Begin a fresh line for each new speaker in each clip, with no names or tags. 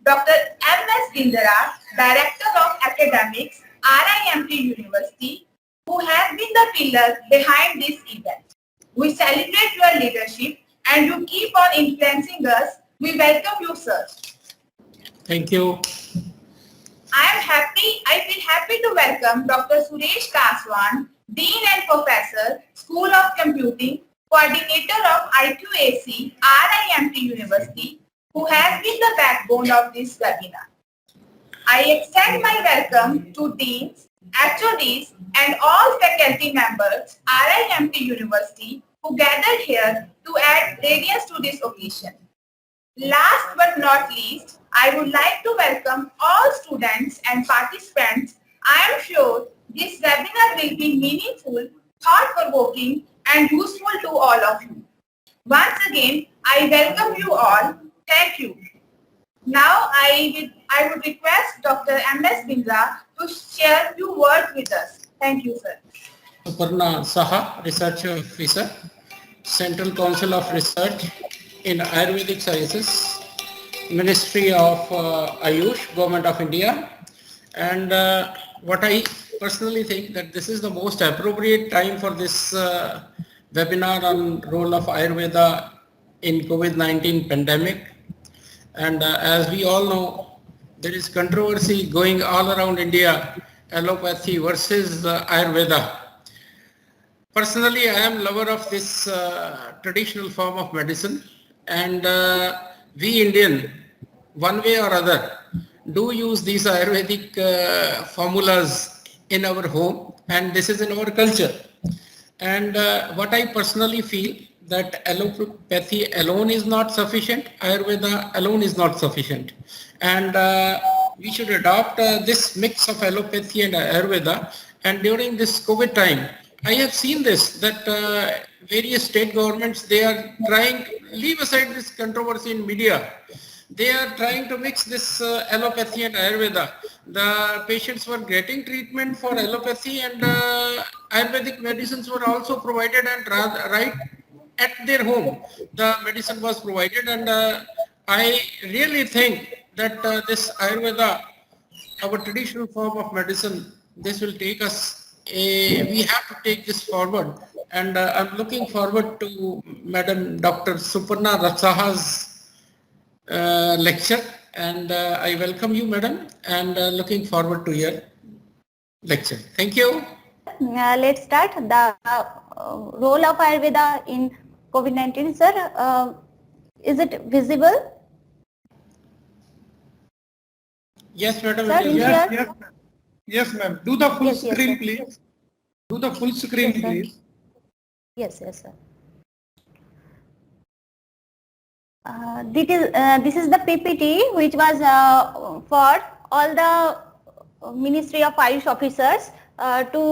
Dr. M.S. Bindra, Director of Academics, RIMT University, who has been the pillar behind this event. We celebrate your leadership and you keep on influencing us. We welcome you, sir.
Thank you.
I feel happy to welcome Dr. Suresh Kaswan, Dean and Professor, School of Computing, Coordinator of IQAC, RIMT University, who has been the backbone of this webinar. I extend my welcome to Deans, HODs, and all faculty members, RIMT University, who gathered here to add radiance to this occasion. Last but not least, I would like to welcome all students and participants. I am sure this webinar will be meaningful, thought-provoking, and useful to all of you. Once again, I welcome you all. Thank you. Now, I would request Dr. M.S. Bindra to share a few words with us. Thank you, sir.
Suparna Saha, Research Officer, Central Council of Research in Ayurvedic Sciences, Ministry of Ayush, Government of India. And what I personally think that this is the most appropriate time for this webinar on role of Ayurveda in COVID-19 pandemic. And as we all know, there is controversy going all around India, allopathy versus Ayurveda. Personally, I am lover of this traditional form of medicine, and we Indian, one way or other, do use these Ayurvedic formulas in our home, and this is in our culture. And what I personally feel that allopathy alone is not sufficient, Ayurveda alone is not sufficient. And we should adopt this mix of allopathy and Ayurveda. And during this COVID time, I have seen this, that various state governments, they are trying, leave aside this controversy in media, they are trying to mix this allopathy and Ayurveda. The patients were getting treatment for allopathy, and Ayurvedic medicines were also provided, and right at their home, the medicine was provided. And I really think that this Ayurveda, our traditional form of medicine, this will take us, we have to take this forward. And I'm looking forward to Madam Dr. Suparna Saha's lecture, and I welcome you, Madam, and looking forward to your lecture. Thank you.
Let's start the role of Ayurveda in COVID-19, sir. Is it visible?
Yes, Madam.
Sir,
Yes, ma'am. Do the full
Yes,
screen,
sir.
please. Do the full screen,
Yes, sir.
please.
Yes, sir. This is the PPT which was for all the Ministry of Ayush officers to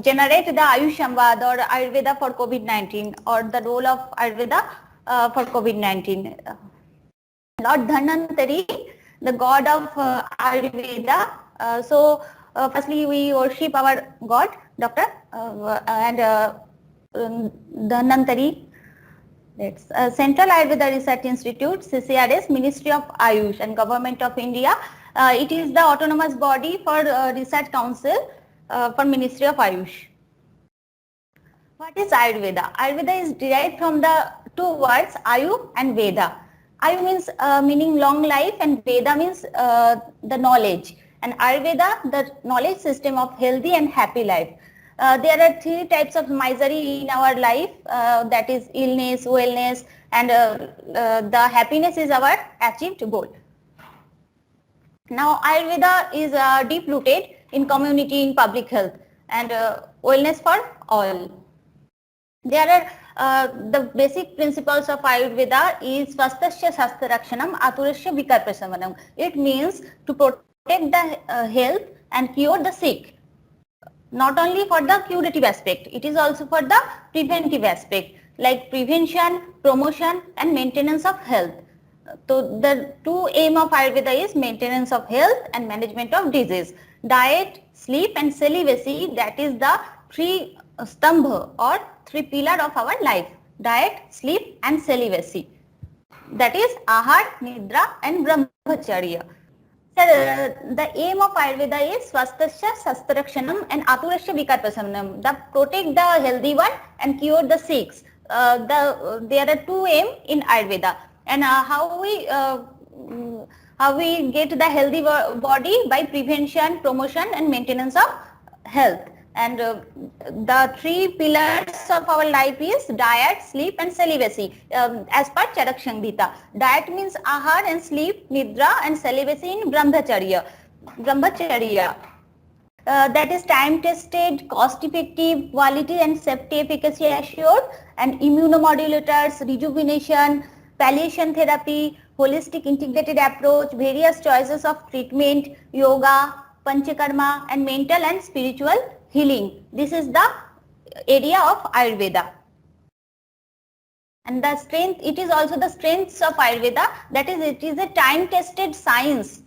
generate the Ayush Samvad or Ayurveda for COVID-19, or the role of Ayurveda for COVID-19. Lord Dhanvantari, the god of Ayurveda. Firstly, we worship our god, Doctor, and Dhanvantari. That's Central Ayurveda Research Institute, CCRS, Ministry of Ayush and Government of India. It is the autonomous body for Research Council for Ministry of Ayush. What is Ayurveda? Ayurveda is derived from the two words Ayu and Veda. Ayu means meaning long life, and Veda means the knowledge. And Ayurveda, the knowledge system of healthy and happy life. There are three types of misery in our life, that is illness, wellness, and the happiness is our achieved goal. Now Ayurveda is deep rooted in community, in public health, and wellness for all. There are the basic principles of Ayurveda is Swasthasya Sastha Rakshanam Aturasya Vikarpasamanam. It means to protect the health and cure the sick. Not only for the curative aspect, it is also for the preventive aspect, like prevention, promotion, and maintenance of health. So the two aim of Ayurveda is maintenance of health and management of disease. Diet, sleep, and celibacy, that is the three stambha or three pillar of our life. Diet, sleep, and celibacy. that is Ahar, Nidra and Brahmacharya. Sir, the aim of Ayurveda is Swasthasya Sastrakshanam and Aturasya Vikarpasamnam. The protect the healthy one and cure the sick. There are two aims in Ayurveda. And how we get the healthy body by prevention, promotion and maintenance of health. And the three pillars of our life is diet, sleep and celibacy as per Charak Samhita. Diet means ahar and sleep, nidra and celibacy in Brahmacharya. That is time tested, cost effective, quality and safety efficacy assured, and immunomodulators, rejuvenation, palliation therapy, holistic integrated approach, various choices of treatment, yoga, panchakarma and mental and spiritual healing. This is the area of Ayurveda. And the strength, it is also the strengths of Ayurveda, that is it is a time tested science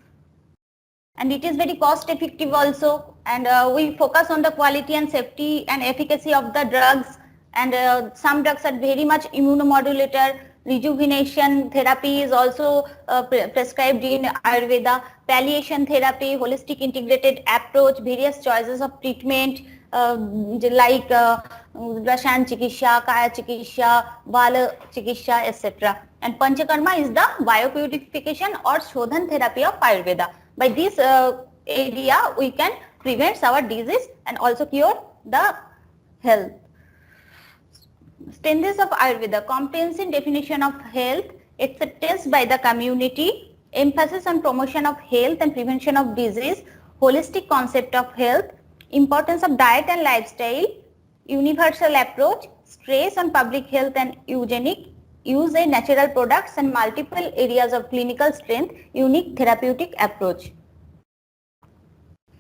and it is very cost effective also, and we focus on the quality and safety and efficacy of the drugs, and some drugs are very much immunomodulator. Rejuvenation therapy is also prescribed in Ayurveda. Palliation therapy, holistic integrated approach, various choices of treatment like Rasayan Chikisha, Kaya Chikisha, Bala Chikisha, etc. And Panchakarma is the biopurification or Shodhan therapy of Ayurveda. By this area we can prevent our disease and also cure the health. Strengths of Ayurveda: comprehensive definition of health, acceptance by the community, emphasis on promotion of health and prevention of disease, holistic concept of health, importance of diet and lifestyle, universal approach, stress on public health and eugenic, use a natural products and multiple areas of clinical strength, unique therapeutic approach.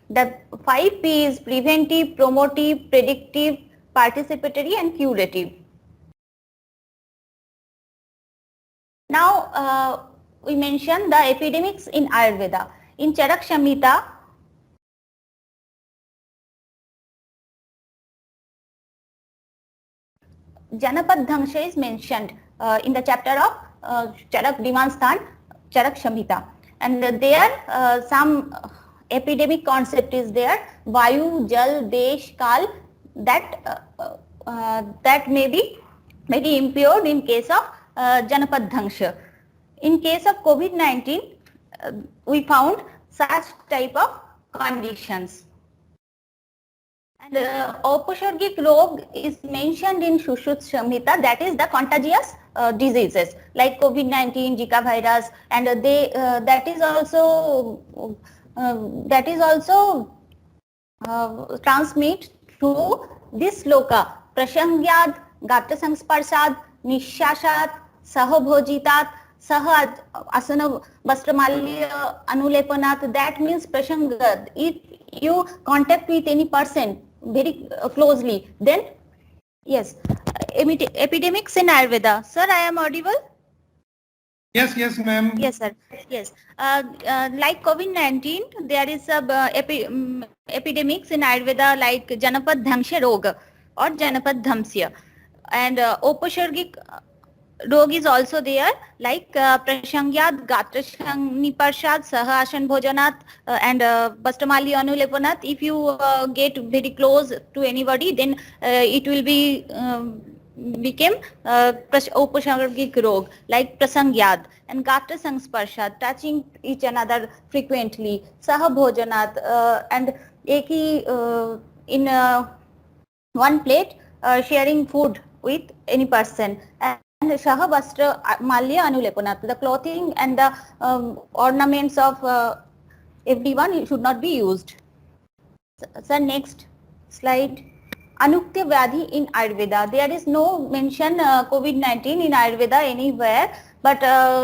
The 5 P's: preventive, promotive, predictive, participatory and curative. Now we mention the epidemics in Ayurveda. In Charak Samhita, Janapad Dhangsha is mentioned in the chapter of Charak Divansthan, Charak Samhita, and there some epidemic concept is there: Vayu, Jal, Desh, Kal, that may be very impaired in case of Janapad Dhangsha. In case of COVID-19, we found such type of conditions. And Upasargik Rog is mentioned in Sushruta Samhita, that is the contagious diseases like COVID-19, Zika virus, and that is also transmit through this sloka: Prasangyad, Gatra Sangsparsad, Nishashat, Sahabhojitat, Sah Asana Vastramalya Anulepanat. That means Prasangad. If you contact with any person very closely, then yes. Epidemics in Ayurveda. Sir, I am audible?
Yes, ma'am.
Yes, sir. Yes. Like COVID-19, there is epidemics in Ayurveda like Janapad Dhangsha Roga or Janapad Dhamsya. And Upasargik Rog is also there like Prasangyad, Gatrashaniparshad, Saha Asan Bhojanat and Bastamali Anulepanat. If you get very close to anybody, then it will be became Upasargik Rog like Prasangyad, and Gatra Sangsparshad, touching each another frequently, Saha Bhojanat, and Eki in one plate sharing food with any person, and Shaha Vastra Malya Anulepanat, the clothing and the ornaments of everyone should not be used. Sir, next slide. Anuktya Vyadhi in Ayurveda. There is no mention COVID-19 in Ayurveda anywhere, but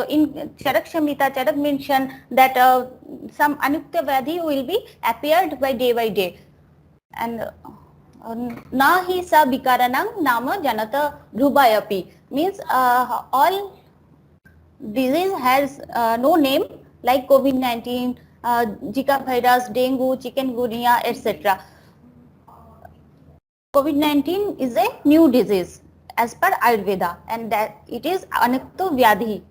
in Charak Samhita, Charak mentioned that some Anuktya Vyadhi will be appeared by day, and Nahi sa bikaranang nama janata dhrubayapi means all disease has no name like COVID-19, Zika virus, dengue, chikungunya, etc. COVID-19 is a new disease as per Ayurveda, and that it is Anuktya Vyadhi.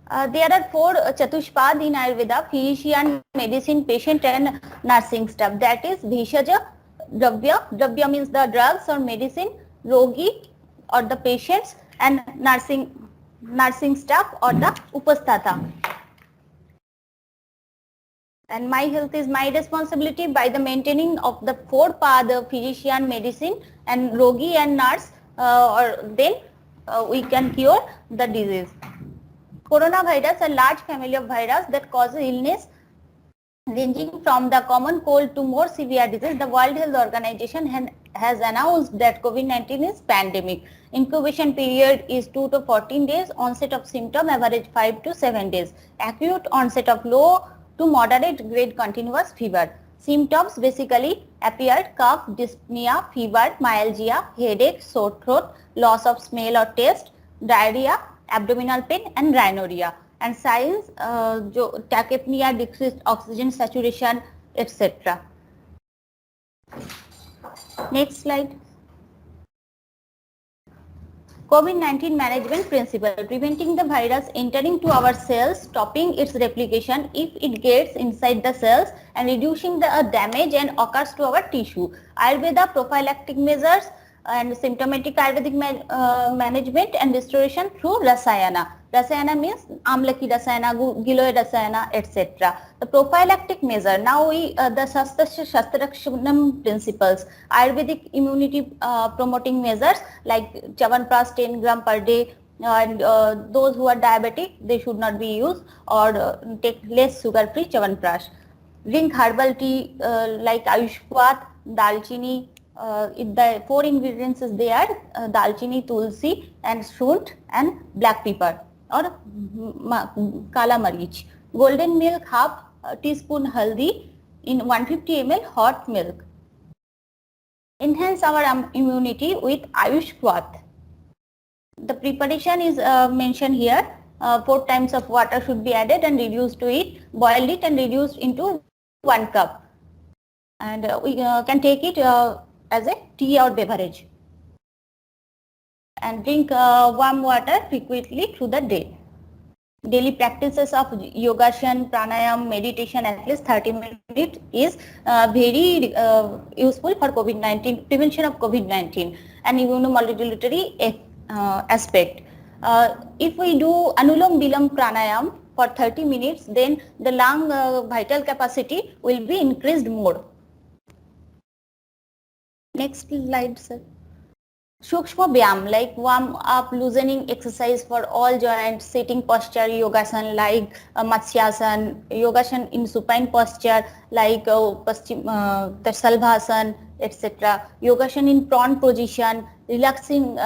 There are 4 Chatushpad in Ayurveda: physician, medicine, patient and nursing staff. That is Bhishaja, Dravya. Dravya means the drugs or medicine, Rogi or the patients, and nursing staff or the Upasthata. And my health is my responsibility. By the maintaining of the 4 the physician, medicine and Rogi and nurse, we can cure the disease. Coronavirus, a large family of virus that causes illness ranging from the common cold to more severe disease. The World Health Organization has announced that COVID-19 is pandemic. Incubation period is 2 to 14 days. Onset of symptom average 5 to 7 days. Acute onset of low to moderate grade continuous fever. Symptoms basically appeared: cough, dyspnea, fever, myalgia, headache, sore throat, loss of smell or taste, diarrhea, abdominal pain and rhinorrhea. And signs tachypnea, decreased oxygen saturation, etc. Next slide. COVID-19 management principle: preventing the virus entering to our cells, stopping its replication if it gets inside the cells, and reducing the damage and occurs to our tissue. Ayurveda prophylactic measures and symptomatic Ayurvedic management and restoration through Rasayana. Rasayana means Amlaki Rasayana, Giloy Rasayana, etc. The prophylactic measure, now the Shastra Shastrakshanam principles, Ayurvedic immunity promoting measures like Chyawanprash 10 gram per day, and those who are diabetic, they should not be used, or take less sugar free Chyawanprash. Drink herbal tea like Ayushvat, Dalchini. The 4 ingredients is there: Dalchini, Tulsi and Shunt and black pepper or Kala Marich. Golden milk, half teaspoon haldi in 150 ml hot milk. Enhance our immunity with Ayushvat. The preparation is mentioned here. 4 times of water should be added and reduced to it. Boil it and reduced into 1 cup. And we can take it as a tea or beverage. And drink warm water frequently through the day. Daily practices of yogasana, pranayam, meditation at least 30 minutes is very useful for COVID-19, prevention of COVID-19 and immunomodulatory aspect. If we do Anulom Vilom pranayam for 30 minutes, then the lung vital capacity will be increased more. Next slide, sir. Shukshma Vyam, like warm up, loosening exercise for all joints, sitting posture, yogasan like Matsyasana, yogasan in supine posture like Salbhasan, etc. Yogasan in prawn position, relaxing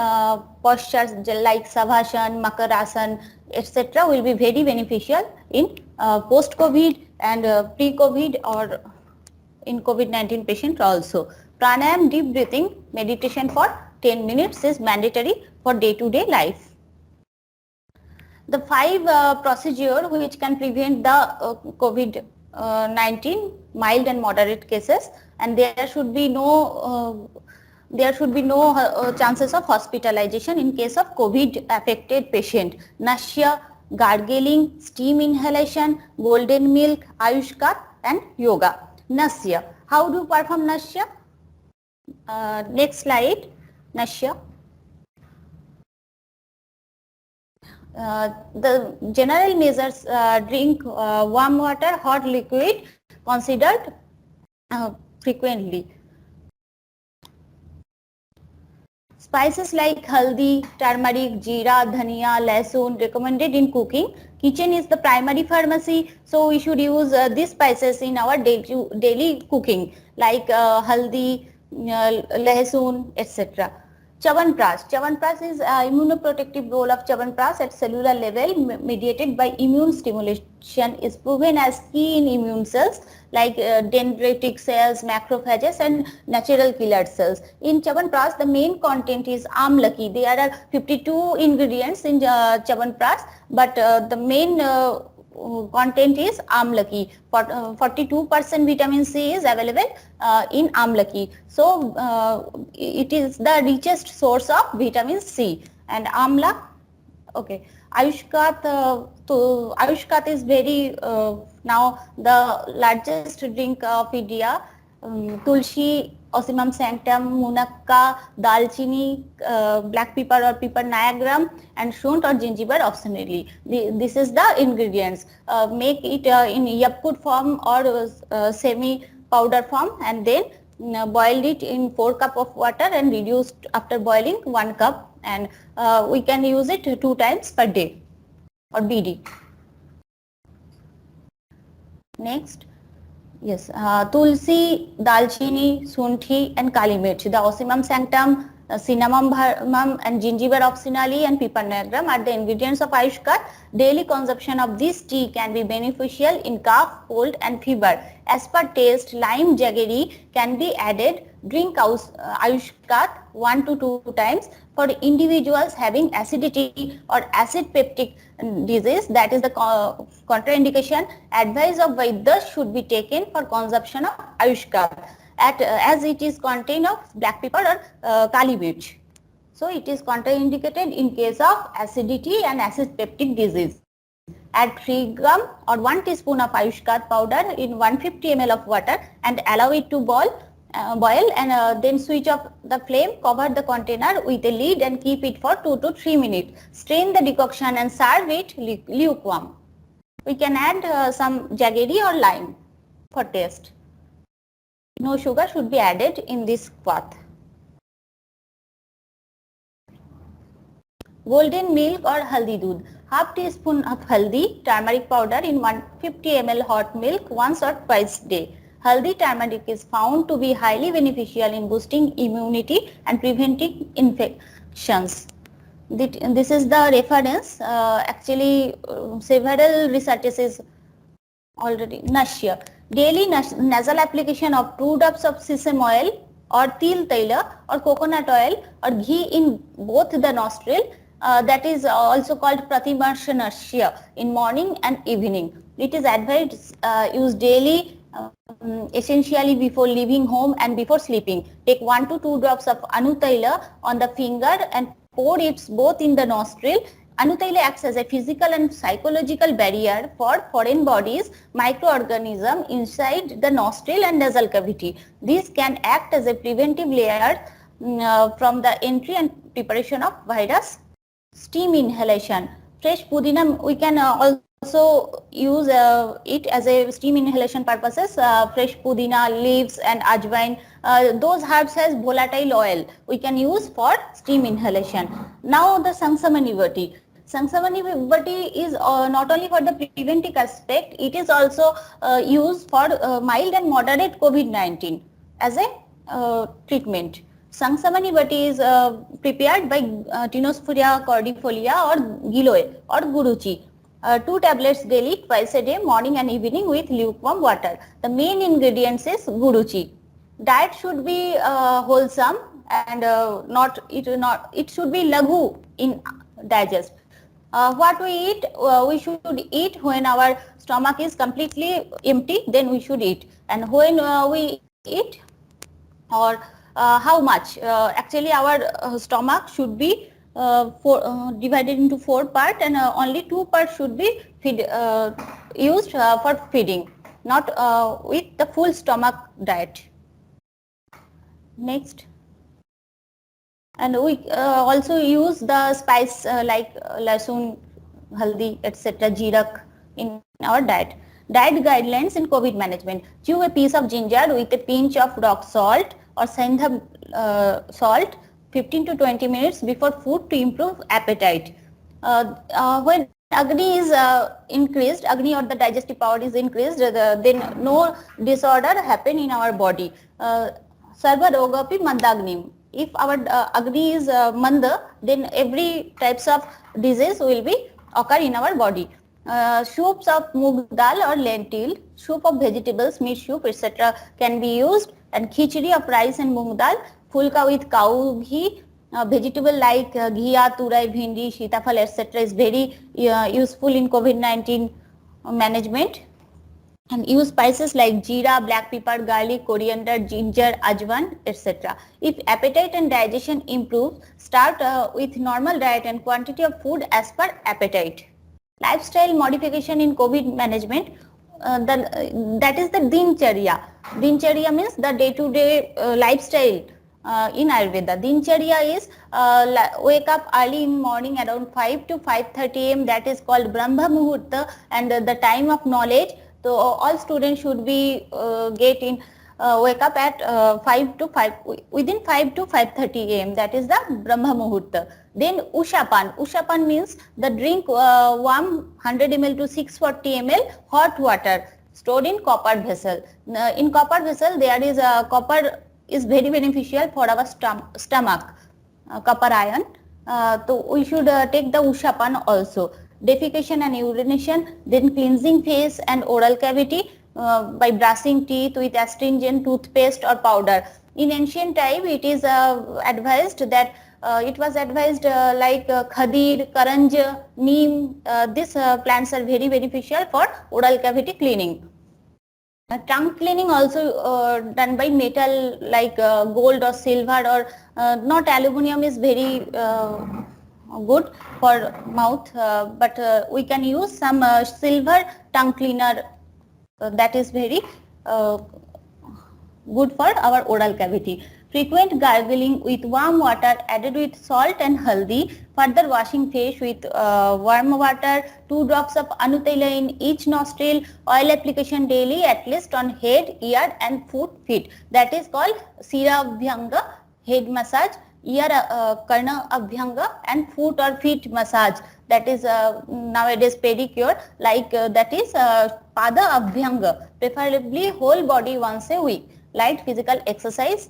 postures like Savasana, Makarasana, etc. will be very beneficial in post-COVID and pre-COVID or in COVID-19 patients also. Pranayam, deep breathing, meditation for 10 minutes is mandatory for day-to-day life. The 5 procedures which can prevent the COVID-19 mild and moderate cases, and there should be no chances of hospitalization in case of COVID affected patient. Nasya, gargling, steam inhalation, golden milk, Ayushkat and yoga. Nasya. How do you perform Nasya? Next slide. Nasya. The general measures: drink warm water, hot liquid considered frequently. Spices like haldi, turmeric, jeera, dhania, lasun recommended in cooking. Kitchen is the primary pharmacy, so we should use these spices in our daily cooking like haldi, lasun, etc. Chyawanprash. Chyawanprash is immunoprotective role of Chyawanprash at cellular level mediated by immune stimulation is proven as key in immune cells like dendritic cells, macrophages and natural killer cells. In Chyawanprash, the main content is amlaki. There are 52 ingredients in Chyawanprash, but the main content is amlaki. 42% vitamin C is available in amlaki. So it is the richest source of vitamin C. And amla, okay, Ayushkat, Ayushkat is very now the largest drink of India. Tulsi, Osimum sanctum, Munakka, Dalchini, black pepper or pepper nyagram, and shunt or ginger optionally. This is the ingredients. Make it in yapkud form or semi powder form, and then boil it in 4 cup of water and reduced after boiling 1 cup, and we can use it 2 times per day or BD. Next, yes, tulsi, dalchini, sunthi and kali mirch, the Osimum sanctum, cinnamon, and ginger optionally, and pepper nyagram are the ingredients of Ayushkat. Daily consumption of this tea can be beneficial in cough, cold and fever. As per taste, lime jaggery can be added. Drink Ayushkat 1 to 2 times. For individuals having acidity or acid peptic disease, that is the contraindication, advice of Vaidya should be taken for consumption of Ayushkat as it is contained of black pepper or kali mirch. So it is contraindicated in case of acidity and acid peptic disease. Add 3 gram or 1 teaspoon of Ayushkat powder in 150 ml of water and allow it to boil and then switch off the flame, cover the container with a lid and keep it for 2 to 3 minutes. Strain the decoction and serve it lukewarm. We can add some jaggery or lime for taste. No sugar should be added in this bath. Golden milk or haldi doodh. Half teaspoon of haldi, turmeric powder in 150 ml hot milk once or twice a day. Haldi turmeric is found to be highly beneficial in boosting immunity and preventing infections. This is the reference. Actually, several researches is already Nashya. Daily nasal application of 2 drops of sesame oil or til taila or coconut oil or ghee in both the nostril, that is also called pratimarshanasya, in morning and evening. It is advised use daily, essentially before leaving home and before sleeping. Take 1 to 2 drops of Anutaila on the finger and pour it both in the nostril. Anutaila acts as a physical and psychological barrier for foreign bodies, microorganisms inside the nostril and nasal cavity. This can act as a preventive layer from the entry and preparation of virus. Steam inhalation. Fresh pudina, we can also use it as a steam inhalation purposes. Fresh pudina, leaves and ajwain, those herbs has volatile oil. We can use for steam inhalation. Now the Sangsamani Vati. Sangsamani Vati is not only for the preventive aspect, it is also used for mild and moderate COVID-19 as a treatment. Sangsamani Vati is prepared by Tinosphoria cordifolia or Giloy or Guruchi. 2 tablets daily, twice a day, morning and evening with lukewarm water. The main ingredients is Guruchi. Diet should be wholesome and it should be lagu in digest. What we eat, we should eat when our stomach is completely empty, then we should eat. And when we eat, or how much, actually our stomach should be divided into 4 parts, and only 2 parts should be used for feeding, not with the full stomach diet. Next. And we also use the spice like lasun, haldi, etc., jirak in our diet. Diet guidelines in COVID management. Chew a piece of ginger with a pinch of rock salt or sandha salt 15 to 20 minutes before food to improve appetite. When Agni is increased, Agni or the digestive power is increased, then no disorder happen in our body. Sarva rogapi mandagnim. If our Agni is manda, then every types of disease will be occur in our body. Soups of moong dal or lentil, soup of vegetables, meat soup, etc. can be used, and khichdi of rice and moong dal, fulka with cow ghee, vegetable like ghiya, turai, bhindi, sitafal, etc. is very useful in COVID-19 management. and use spices like jeera, black pepper, garlic, coriander, ginger, ajwan, etc. If appetite and digestion improve, start with normal diet and quantity of food as per appetite. Lifestyle modification in COVID management, that is the dincharya. Dincharya means the day-to-day lifestyle in Ayurveda. Dincharya is wake up early in morning around 5 to 5:30 am. That is called Brahma Muhurta, and the time of knowledge. So all students should be wake up at 5 within 5 to 5:30 am. That is the Brahma Muhurta. Then Ushapan. Ushapan means the drink warm 100 ml to 640 ml hot water stored in copper vessel. In copper vessel there is a copper is very beneficial for our stomach, copper ion. So we should take the Ushapan also. Defecation and urination, then cleansing face and oral cavity by brushing teeth with astringent toothpaste or powder. In ancient time, it is advised that like khadir, karanj, neem. These plants are very beneficial for oral cavity cleaning. Tongue cleaning also done by metal like gold or silver, or not aluminium is very good for mouth, but we can use some silver tongue cleaner that is very good for our oral cavity. Frequent gargling with warm water added with salt and haldi. Further washing face with warm water. 2 drops of Anutaila in each nostril. Oil application daily at least on head, ear and feet. That is called Sira Abhyanga, head massage. Ear Karna Abhyanga, and foot or feet massage. That is nowadays pedicure, like that is Pada Abhyanga, preferably whole body once a week. Light physical exercise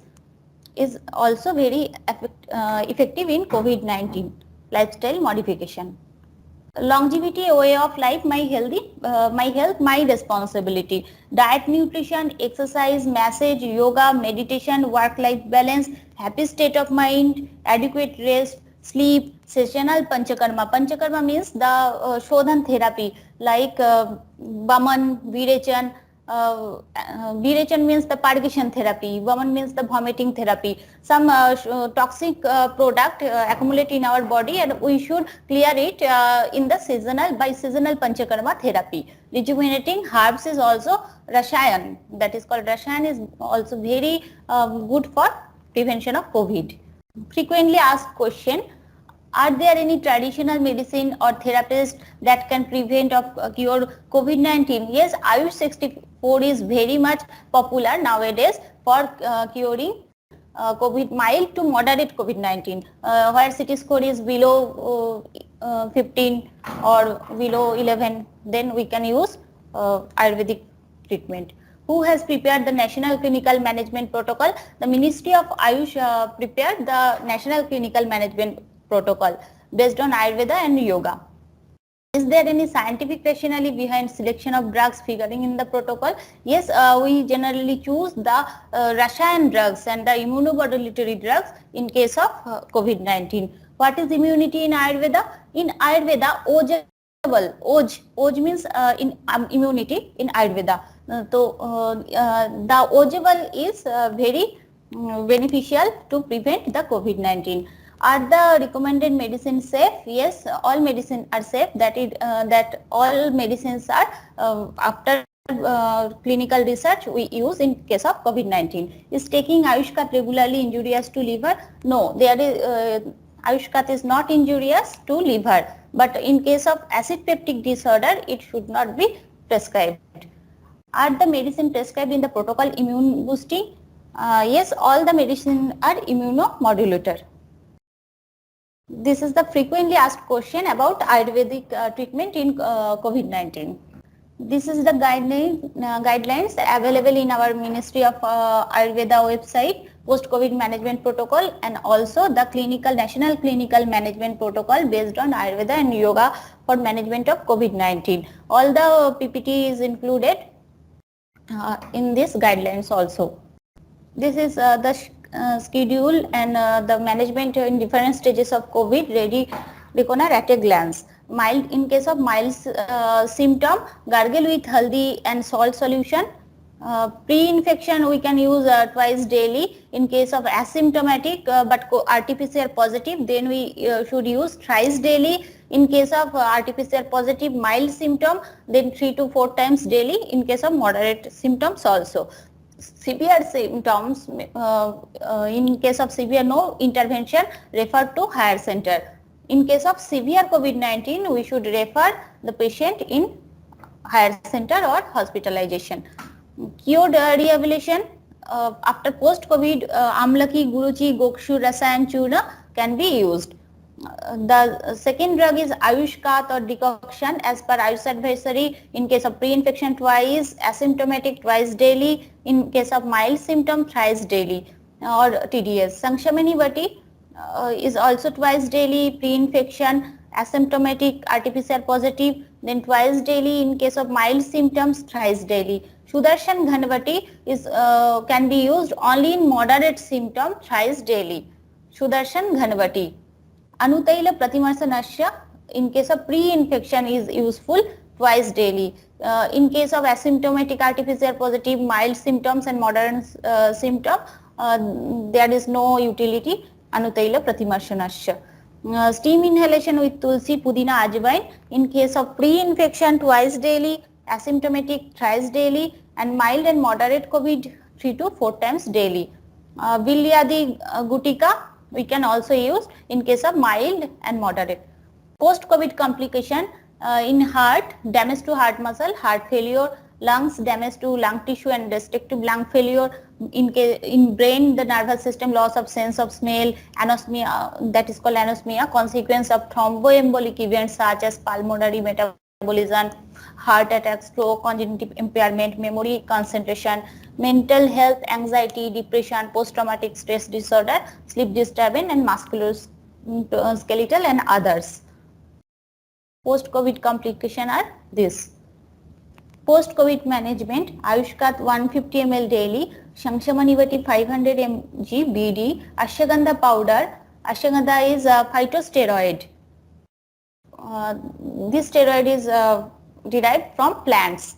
is also very effective in COVID-19. Lifestyle modification. Longevity, a way of life, my health, my responsibility. Diet, nutrition, exercise, massage, yoga, meditation, work-life balance, happy state of mind, adequate rest, sleep, sessional panchakarma. Panchakarma means the shodhan therapy like Vaman, Virechan. Virechan means the purgation therapy, Vaman means the vomiting therapy. Some toxic product accumulate in our body, and we should clear it in the seasonal panchakarma therapy. Rejuvenating herbs is also Rashayan, that is called Rashayan, is also very good for prevention of COVID. Frequently asked question: are there any traditional medicine or therapies that can prevent or cure COVID-19? Yes, Ayush 64 is very much popular nowadays for curing mild to moderate COVID-19. Where CT score is below 15 or below 11, then we can use Ayurvedic treatment. Who has prepared the National Clinical Management Protocol? The Ministry of Ayush prepared the National Clinical Management Protocol based on Ayurveda and Yoga. Is there any scientific rationale behind selection of drugs figuring in the protocol? Yes, we generally choose the Rashayan drugs and the immunomodulatory drugs in case of COVID-19. What is immunity in Ayurveda? In Ayurveda, Oj means in immunity in Ayurveda. The Ojable is very beneficial to prevent the COVID-19. Are the recommended medicines safe? Yes, all medicines are safe. That all medicines are after clinical research we use in case of COVID-19. Is taking Ayushkat regularly injurious to liver? No, Ayushkat is not injurious to liver, but in case of acid peptic disorder, it should not be prescribed. Are the medicine prescribed in the protocol immune boosting? Yes, all the medicine are immunomodulator. This is the frequently asked question about Ayurvedic treatment in COVID-19. This is the guidelines available in our Ministry of Ayurveda website, post-COVID management protocol, and also the National Clinical Management Protocol based on Ayurveda and Yoga for management of COVID-19. All the PPT is included in these guidelines also. This is the schedule and the management in different stages of COVID ready reckoner at a glance. Mild, in case of mild symptom, gargle with haldi and salt solution. Pre-infection we can use twice daily. In case of asymptomatic but RT-PCR positive, then we should use thrice daily. In case of RT-PCR positive mild symptom, then 3 to 4 times daily. In case of moderate symptoms also. Severe symptoms, in case of severe no intervention, refer to higher center. In case of severe COVID-19, we should refer the patient in higher center or hospitalization. Cured rehabilitation after post-COVID, Amlaki, Guruchi, Gokshu, Rasayan, Churna can be used. The second drug is Ayush Kath or decoction as per Ayush advisory. In case of pre-infection twice, asymptomatic twice daily. In case of mild symptom thrice daily or TDS. Sangshamani Vati is also twice daily, pre-infection, asymptomatic, RT-PCR positive, then twice daily. In case of mild symptoms thrice daily. Sudarshan Ghanvati is can be used only in moderate symptom thrice daily. Sudarshan Ghanvati. Anutaila Pratimarsanasya in case of pre-infection is useful twice daily. In case of asymptomatic RT-PCR positive, mild symptoms and moderate symptom, there is no utility. Anutaila Pratimarsanasya. Steam inhalation with tulsi, pudina, ajwain in case of pre-infection twice daily, asymptomatic thrice daily, and mild and moderate COVID 3 to 4 times daily. Vilyadi gutika we can also use in case of mild and moderate. Post-COVID complication in heart, damage to heart muscle, heart failure, lungs, damage to lung tissue and restrictive lung failure. In brain, the nervous system, loss of sense of smell, anosmia, that is called anosmia, consequence of thromboembolic events such as pulmonary metabolism, heart attack, stroke, congenital impairment, memory, concentration, mental health, anxiety, depression, post-traumatic stress disorder, sleep disturbance and musculoskeletal and others. Post-COVID complication are this. Post-COVID management, Ayush Kath 150 ml daily, Shangshamanivati 500 mg BD, Ashwagandha powder. Ashwagandha is a phytosteroid. This steroid is derived from plants.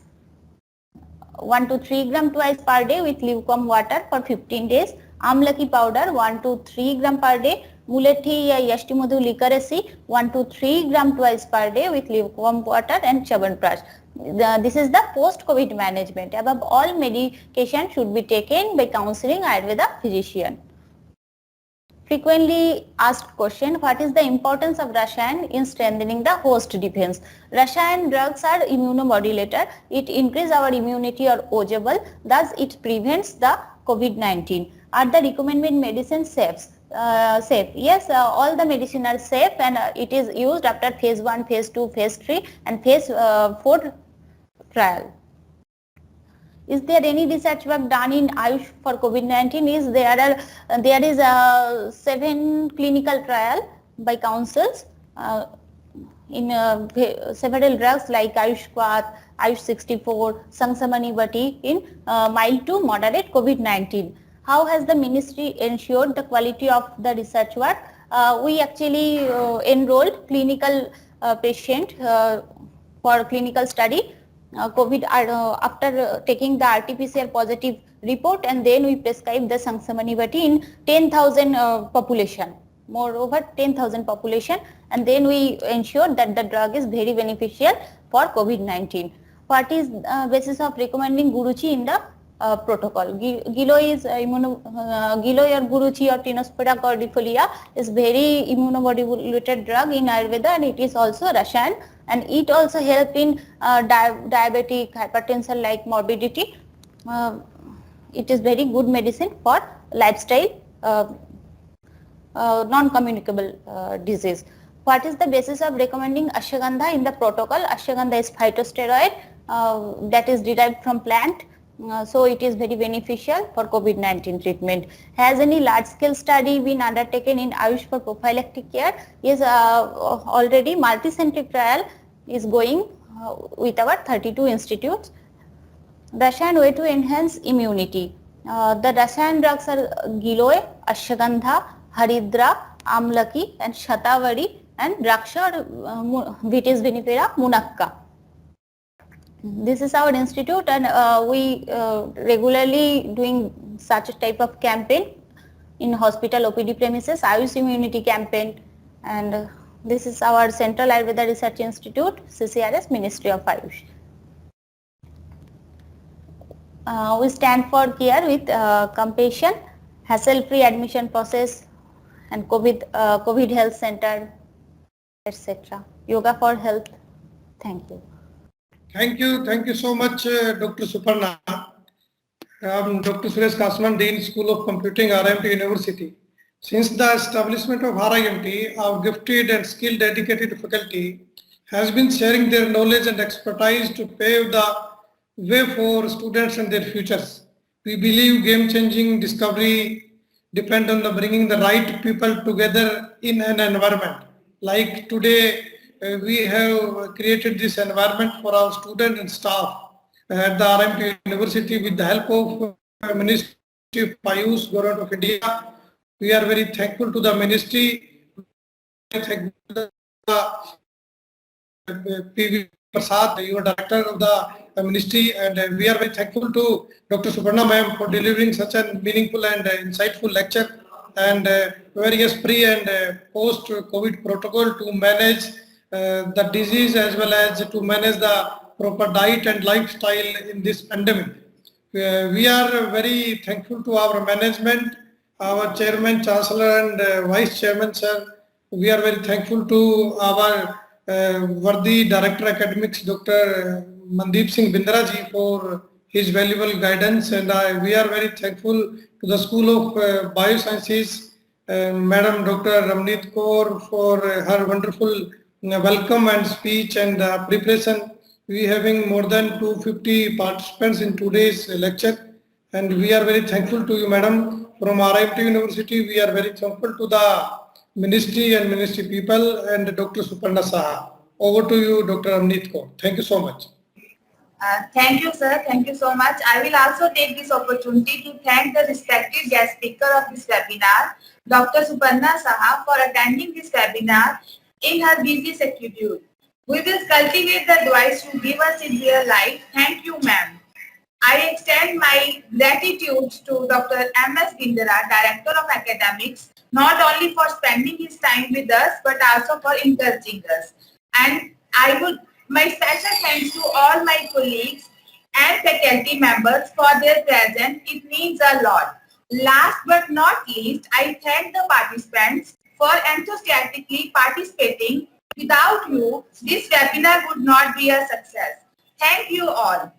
1 to 3 gram twice per day with lukewarm water for 15 days. Amlaki powder 1 to 3 gram per day. Mulethi ya Yashtimodhu liquorice 1 to 3 gram twice per day with lukewarm water and Chyawanprash. This is the post-COVID management. Above all, medication should be taken by counseling Ayurveda physician. Frequently asked question, what is the importance of Rasayan in strengthening the host defense? Rasayan drugs are immunomodulator. It increases our immunity or OJABL, thus it prevents the COVID-19. Are the recommended medicines safe? Safe. Yes, all the medicine are safe and it is used after phase 1, phase 2, phase 3 and phase 4 trial. Is there any research work done in Ayush for COVID-19? There is a 7 clinical trial by councils in several drugs like Ayush Kath, Ayush 64, Sangshamanivati in mild to moderate COVID-19. How has the ministry ensured the quality of the research work? We actually enrolled clinical patient for clinical study. COVID after taking the RT-PCR positive report, and then we prescribed the Sangshamanivati in 10,000 population, moreover 10,000 population, and then we ensured that the drug is very beneficial for COVID-19. What is basis of recommending Guruchi in the protocol? Giloy is Giloy or Guruchi or Tinospora cordifolia is very immunomodulated drug in Ayurveda, and it is also Rasayan, and it also help in diabetic, hypertension like morbidity. It is very good medicine for lifestyle non-communicable disease. What is the basis of recommending Ashwagandha in the protocol? Ashwagandha is phytosteroid that is derived from plant. So it is very beneficial for COVID-19 treatment. Has any large-scale study been undertaken in Ayush for prophylactic care? Yes, already multi-centric trial is going with our 32 institutes. Rasayan way to enhance immunity. The Rasayan drugs are Giloy, Ashwagandha, Haridra, Amlaki and Shatavari and Drakshar Vitis vinifera munakka. This is our institute, and we regularly doing such a type of campaign in hospital OPD premises, Ayush immunity campaign, and this is our Central Ayurveda Research Institute, CCRS, Ministry of Ayush. We stand for care with compassion, hassle-free admission process, and COVID health center, etc. Yoga for health. Thank you.
Thank you so much, Dr. Suparna. Dr. Suresh Kaswan, Dean, School of Computing, RIMT University. Since the establishment of RIMT, our gifted and skilled dedicated faculty has been sharing their knowledge and expertise to pave the way for students and their futures. We believe game-changing discovery depend on the bringing the right people together in an environment. Like today, we have created this environment for our students and staff at the RIMT University with the help of Ministry of Ayush, Government of India. We are very thankful to the Ministry, thankful to the P.V. Prasad, you are Director of the Ministry, and we are very thankful to Dr. Suparna ma'am for delivering such a meaningful and insightful lecture and various pre and post-COVID protocol to manage the disease as well as to manage the proper diet and lifestyle in this pandemic. We are very thankful to our management, our Chairman, Chancellor and Vice Chairman, sir. We are very thankful to our worthy Director Academics, Dr. Mandeep Singh Bindra ji for his valuable guidance, and we are very thankful to the School of Biosciences, Madam Dr. Ramneet Kaur for her wonderful welcome and speech and preparation. We having more than 250 participants in today's lecture, and we are very thankful to you, madam. From RIMT University, we are very thankful to the Ministry and Ministry people and Dr. Suparna Saha. Over to you, Dr. Ramneet Kaur. Thank you so much.
Thank you, sir. Thank you so much. I will also take this opportunity to thank the respected guest speaker of this webinar, Dr. Suparna Saha, for attending this webinar in her busy schedule. We will cultivate the advice you give us in real life. Thank you, ma'am. I extend my gratitude to Dr. M.S. Bindra, Director of Academics, not only for spending his time with us, but also for encouraging us. And my special thanks to all my colleagues and faculty members for their presence. It means a lot. Last but not least, I thank the participants for enthusiastically participating. Without you, this webinar would not be a success. Thank you all.